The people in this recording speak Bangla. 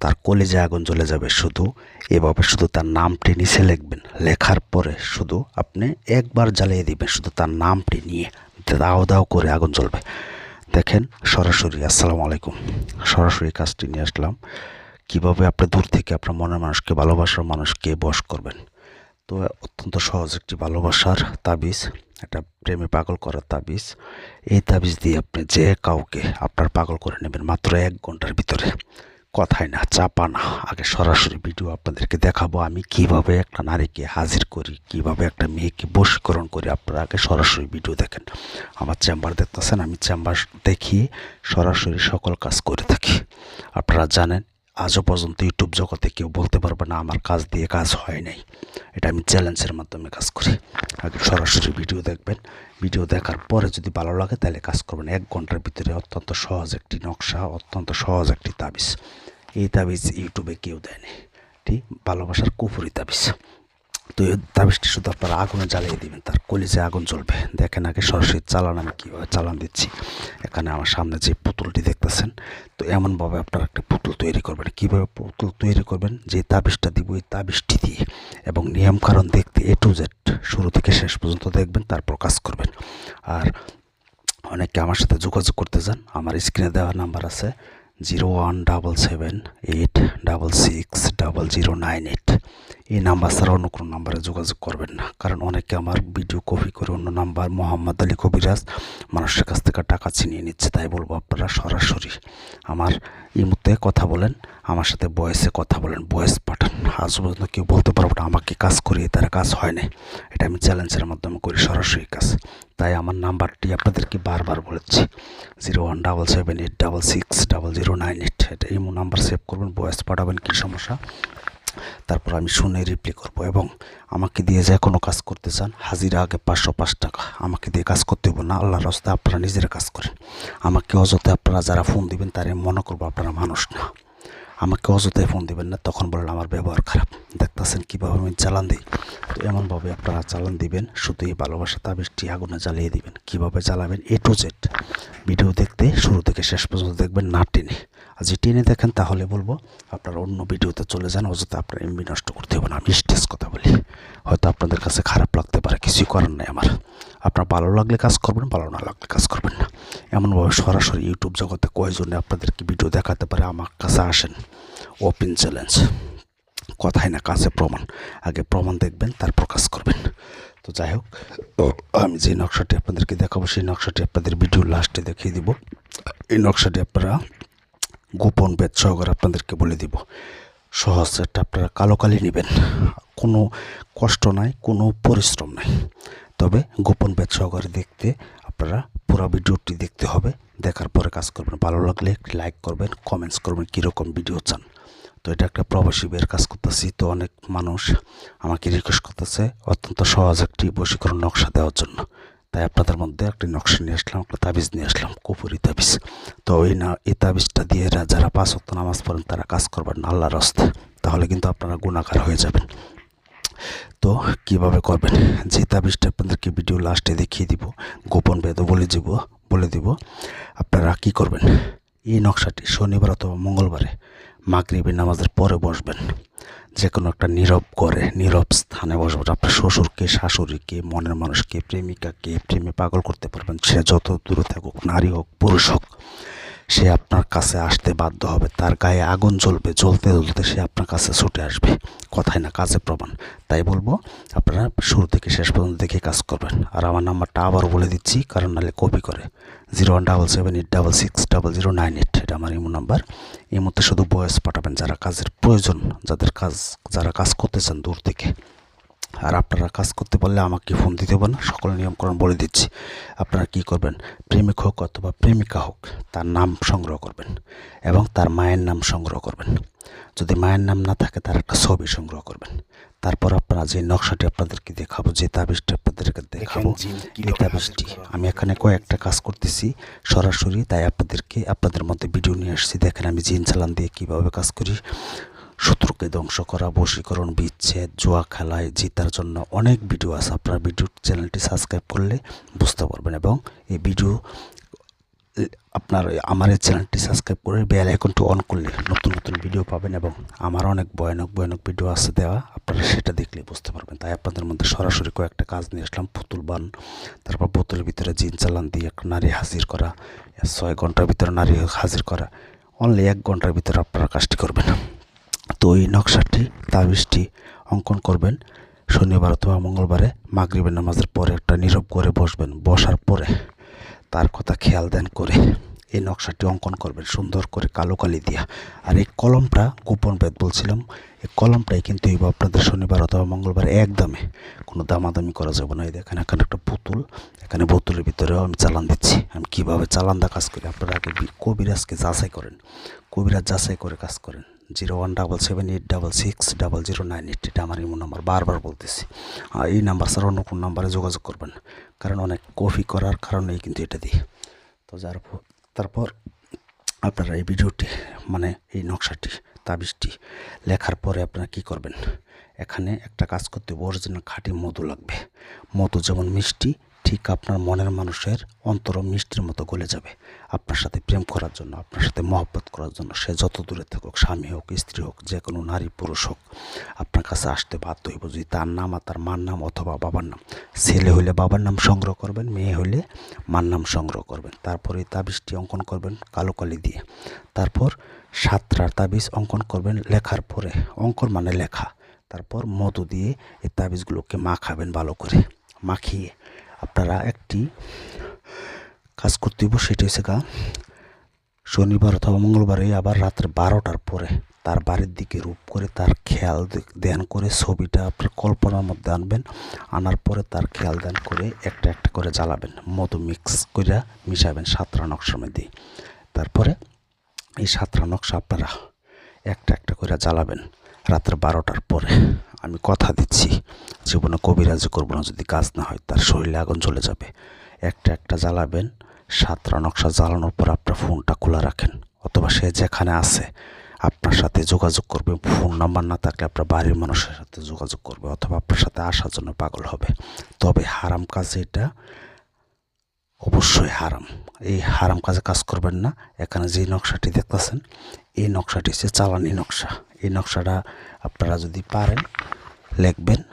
তার কলিজে আগুন জ্বলে যাবে। শুধু এভাবে শুধু তার নামটি নিচে লিখবেন, লেখার পরে শুধু আপনি একবার জ্বালিয়ে দিবেন, শুধু তার নামটি নিয়ে দাও দাও করে আগুন জ্বলবে। দেখেন সরাসরি, আসসালামু আলাইকুম, সরাসরি কাজটি নিয়ে আসলাম কিভাবে আপনি দূর থেকে আপনার মনের মানুষকে, ভালোবাসার মানুষকে বশ করবেন। তো অত্যন্ত সহজ একটি ভালোবাসার তাবিজ, একটা প্রেমে পাগল করার তাবিজ। এই তাবিজ দিয়ে আপনি যে কাউকে আপনার পাগল করে নেবেন মাত্র 1 ঘন্টার ভিতরে। কথাই না, চাপা না, আগে সরাসরি ভিডিও আপনাদেরকে দেখাবো আমি কিভাবে একটা নারীকে হাজির করি, কিভাবে একটা মেয়েকে বশীকরণ করি। আপনারা আগে সরাসরি ভিডিও দেখেন। আমার চেম্বার দেখতেছেন, আমি চেম্বার দেখিয়ে সরাসরি সকল কাজ করে থাকি। আপনারা জানেন আজও পর্যন্ত ইউটিউব জগতে কেউ বলতে পারবে না আমার কাজ দিয়ে কাজ হয় নাই। এটা আমি চ্যালেঞ্জের মাধ্যমে কাজ করি। আগে সরাসরি ভিডিও দেখবেন, ভিডিও দেখার পরে যদি ভালো লাগে তাহলে কাজ করবেন। 1 ঘন্টার ভিতরে অত্যন্ত সহজ একটি নকশা, অত্যন্ত সহজ একটি তাবিজ। এই তাবিজ ইউটিউবে কেউ দেয়নি, ঠিক ভালোবাসার কুফুরি তাবিজ। তো এই তাবিজটি শুধু আপনারা আগুনে জ্বালিয়ে দিবেন, তার কলিজে আগুন জ্বলবে। দেখেন আগে সরাসরি চালান আমি কীভাবে চালান দিচ্ছি। এখানে আমার সামনে যে পুতুলটি দেখতেছেন, তো এমনভাবে আপনারা একটা পুতুল তৈরি করবেন। কীভাবে পুতুল তৈরি করবেন, যে তাবিজটা দিব এই তাবিজটি দিয়ে, এবং নিয়মকানুন দেখতে A to Z শুরু থেকে শেষ পর্যন্ত দেখবেন, তারপর কাজ করবেন। আর অনেকে আমার সাথে যোগাযোগ করতে চান, আমার স্ক্রিনে দেওয়া নাম্বার আছে 01778660098। এই নাম্বার ছাড়া অন্য কোনো নাম্বারে যোগাযোগ করবেন না, কারণ অনেকে আমার ভিডিও কপি করে অন্য নাম্বার মোহাম্মদ আলী কবিরাজ মানুষের কাছ থেকে টাকা ছিনিয়ে নিচ্ছে। তাই বলবো আপনারা সরাসরি আমার ইমোতে কথা বলেন, আমার সাথে ভয়েসে কথা বলেন, ভয়েস পাঠান। আজ পর্যন্ত কেউ বলতে পারবো না আমাকে কাজ করিয়ে তারা কাজ হয় না। এটা আমি চ্যালেঞ্জের মাধ্যমে করি সরাসরি কাজ। তাই আমার নাম্বারটি আপনাদেরকে বারবার বলেছি 01778660098। এটা ইমো নাম্বার সেভ করবেন, ভয়েস পাঠাবেন কী সমস্যা, তারপর আমি শুনে রিপ্লাই করব। এবং আমাকে দিয়ে যে কোনো কাজ করতে চান, হাজিরা আগে 505 টাকা। আমাকে দিয়ে কাজ করতে হবে না, আল্লাহর রাস্তায় আপনারা নিজেরা কাজ করেন। আমাকে অযথায় আপনারা যারা ফোন দিবেন তারা মনে করবো আপনারা মানুষ না। আমাকে অযথায় ফোন দিবেন না, তখন বলেন আমার ব্যবহার খারাপ। দেখতেছেন কীভাবে আমি চালান দিই। তো এমনভাবে আপনারা চালান দিবেন, শুধু এই ভালোবাসা তাবিজটি আগুনে জ্বালিয়ে দিবেন। কীভাবে জ্বালাবেন A to Z ভিডিও দেখতে শুরু থেকে শেষ পর্যন্ত দেখবেন, না টেনে। আর যে টেনে দেখেন তাহলে বলবো আপনারা অন্য ভিডিওতে চলে যান, অযথা আপনার এমবি নষ্ট করতে হবে না। আমি স্টেজ কথা বলি, হয়তো আপনাদের কাছে খারাপ লাগতে পারে, কিছুই করার নেই আমার। আপনার ভালো লাগলে কাজ করবেন, ভালো না লাগলে কাজ করবেন না। এমনভাবে সরাসরি ইউটিউব জগতে কয়জনে আপনাদেরকে ভিডিও দেখাতে পারে, আমার কাছে আসেন। ওপেন চ্যালেঞ্জ, কথাই না কাছে প্রমাণ। আগে প্রমাণ দেখবেন, তারপর কাজ করবেন। তো যাই হোক, আমি যে নকশাটি আপনাদেরকে দেখাবো সেই নকশাটি আপনাদের ভিডিও লাস্টে দেখিয়ে দিব। এই নকশাটি আপনারা গোপন বেদ সহকারে আপনাদেরকে বলে দিব। সহজ, একটা আপনারা কালো কালি নেবেন, কোনো কষ্ট নাই, কোনো পরিশ্রম নাই। তবে গোপন বেদ সহকারে দেখতে আপনারা পুরো ভিডিওটি দেখতে হবে, দেখার পরে কাজ করবেন। ভালো লাগলে একটি লাইক করবেন, কমেন্টস করবেন কীরকম ভিডিও চান। তো এটা একটা প্রবাসী বের কাজ করতেছি, তো অনেক মানুষ আমাকে রিকোয়েস্ট করতেছে অত্যন্ত সহজ একটি বশীকরণ নকশা দেওয়ার জন্য। তাই আপনাদের মধ্যে একটি নকশা নিয়ে আসলাম, একটা তাবিজ নিয়ে আসলাম, কুফুরি তাবিজ। তো এই তাবিজটা দিয়ে যারা 5 ওয়াক্ত নামাজ পড়েন তারা কাজ করবেন না আল্লাহর রাস্তায়, তাহলে কিন্তু আপনারা গুনাহগার হয়ে যাবেন। তো কিভাবে করবেন, যে তাবিজটা আপনাদেরকে ভিডিও লাস্টে দেখিয়ে দিব, গোপন বেদও বলে দিব। আপনারা কি করবেন, এই নকশাটি শনিবার অথবা মঙ্গলবারে মাগরিবের নামাজের পরে বসবেন। যে কোনো একটা নীরব ঘরে, নীরব স্থানে বসবেন। আপনার শ্বশুরকে, শাশুড়িকে, মনের মানুষকে, প্রেমিকাকে প্রেমে পাগল করতে পারবেন। সে যত দূরে থাকুক, নারী হোক পুরুষ হোক, সে আপনার কাছে আসতে বাধ্য হবে। তার গায়ে আগুন জ্বলবে, জ্বলতে জ্বলতে সে আপনার কাছে ছুটে আসবে। কথাই না কাজে প্রমাণ। তাই বলবো আপনারা শুরু থেকে শেষ পর্যন্ত দেখে কাজ করবেন। আর আমার নাম্বারটা আবারও বলে দিচ্ছি, কারণ নাহলে কপি করে 01778660098। এটা আমার ইমো নাম্বার। এই মধ্যে শুধু ভয়েস পাঠাবেন যারা কাজের প্রয়োজন, যারা কাজ করতে চান দূর থেকে। আর আপনারা কাজ করতে পারলে আমাকে ফোন দিতে হবে না, সকল নিয়মকানুন বলে দিচ্ছি। আপনারা কি করবেন, প্রেমিক হোক অথবা প্রেমিকা হোক, তার নাম সংগ্রহ করবেন এবং তার মায়ের নাম সংগ্রহ করবেন। যদি মায়ের নাম না থাকে তার একটা ছবি সংগ্রহ করবেন। তারপর আপনারা যে নকশাটি আপনাদেরকে দেখাবো, যে তাবিজটি আপনাদেরকে দেখাবো, এই তাবিজটি আমি এখানে কয়েকটা কাজ করতেছি সরাসরি, তাই আপনাদের মধ্যে ভিডিও নিয়ে আসছি। দেখেন আমি জিন চালান দিয়ে কীভাবে কাজ করি। শত্রুকে ধ্বংস করা, বশীকরণ, বিচ্ছেদ, জুয়া খেলায় জিতার জন্য অনেক ভিডিও আছে। আপনার ভিডিও চ্যানেলটি সাবস্ক্রাইব করলে বুঝতে পারবেন। এবং এই ভিডিও আপনার আমার এই চ্যানেলটি সাবস্ক্রাইব করে বেল আইকনটি অন করলে নতুন নতুন ভিডিও পাবেন এবং আমার অনেক ভয়ানক ভিডিও আছে দেওয়া, আপনারা সেটা দেখলেই বুঝতে পারবেন। তাই আপনাদের মধ্যে সরাসরি কয়েকটা কাজ নিয়ে আসলাম। পুতুল বান, তারপর বোতলের ভিতরে জিন চালান দিয়ে একটা নারী হাজির করা, 6 ঘন্টার ভিতরে নারী হাজির করা, অনলি 1 ঘন্টার ভিতরে আপনারা কাজটি করবেন। তো এই নকশাটি তাবিজটি অঙ্কন করবেন শনিবার অথবা মঙ্গলবারে মাগরিবের নামাজের পরে একটা নীরব করে বসবেন। বসার পরে তার কথা খেয়াল দেন করে এই নকশাটি অঙ্কন করবেন সুন্দর করে কালো কালি দিয়া। আর এই কলমটা গোপন ভেদ বলছিলাম, এই কলমটাই কিন্তু এই আপনাদের শনিবার অথবা মঙ্গলবার একদমে কোনো দামাদামি করা যাবে না। এই দেখেন এখানে একটা পুতুল, এখানে বোতলের ভিতরেও আমি চালান দিচ্ছি। আমি কীভাবে চালানটা কাজ করি আপনারা আগে কবিরাজকে যাচাই করেন, কবিরাজ যাচাই করে কাজ করেন। 017786000988 এটা আমার ইমো নাম্বার, বারবার বলতেছি। আর এই নাম্বার ছাড়া অন্য কোন নাম্বারে যোগাযোগ করবেন, কারণ অনেক কপি করার কারণেই কিন্তু এটা দিই। তো তারপর আপনারা এই ভিডিওটি মানে এই নকশাটি তাবিজটি লেখার পরে আপনারা কি করবেন, এখানে একটা কাজ করতে হবে, অরিজিনাল খাঁটি মধু লাগবে। মধু যেমন মিষ্টি, ঠিক আপনার মনের মানুষের অন্তর মিষ্টির মতো গলে যাবে আপনার সাথে প্রেম করার জন্য, আপনার সাথে মহব্বত করার জন্য। সে যত দূরে থাকুক, স্বামী হোক, স্ত্রী হোক, যে কোনো নারী পুরুষ হোক, আপনার কাছে আসতে বাধ্য হইব যদি তার নাম আর তার মার নাম অথবা বাবার নাম। ছেলে হইলে বাবার নাম সংগ্রহ করবেন, মেয়ে হইলে মার নাম সংগ্রহ করবেন। তারপর এই তাবিজটি অঙ্কন করবেন কালো কালি দিয়ে। তারপর 7টার তাবিজ অঙ্কন করবেন লেখার পরে, অঙ্কন মানে লেখা। তারপর মধু দিয়ে এই তাবিজগুলোকে মাখাবেন ভালো করে। মাখিয়ে আপনারা একটি কাজ করতে হইব, সেটা হচ্ছে শনিবার অথবা মঙ্গলবারে আবার রাত্রে 12টার পরে তার বাড়ির দিকে রূপ করে তার খেয়াল ধ্যান করে ছবিটা আপনার কল্পনার মধ্যে আনবেন। আনার পরে তার খেয়াল ধ্যান করে একটা একটা করে জ্বালাবেন, মধু মিক্স করে মিশাবেন 7টা নকশার মধ্যে। তারপরে এই 7টা নকশা আপনারা একটা একটা করে জ্বালাবেন রাত্রে 12টার পরে। আমি কথা দিচ্ছি জীবনে কবিরাজি করবো না, যদি কাজ না হয় তার শরীরে আগুন চলে যাবে। একটা একটা জ্বালাবেন। 7টা নকশা জ্বালানোর পর আপনার ফোনটা খোলা রাখেন, অথবা সে যেখানে আছে আপনার সাথে যোগাযোগ করবে। ফোন নাম্বার না থাকলে আপনার বাড়ির মানুষের সাথে যোগাযোগ করবে, অথবা আপনার সাথে আসার জন্য পাগল হবে। তবে হারাম কাজে এটা অবশ্যই হারাম, এই হারাম কাজে কাজ করবেন না। এখানে যে নকশাটি দেখতেছেন এই নকশাটি হচ্ছে চালানি নকশা। এই নকশাটা আপনারা যদি পারেন লিখবেন।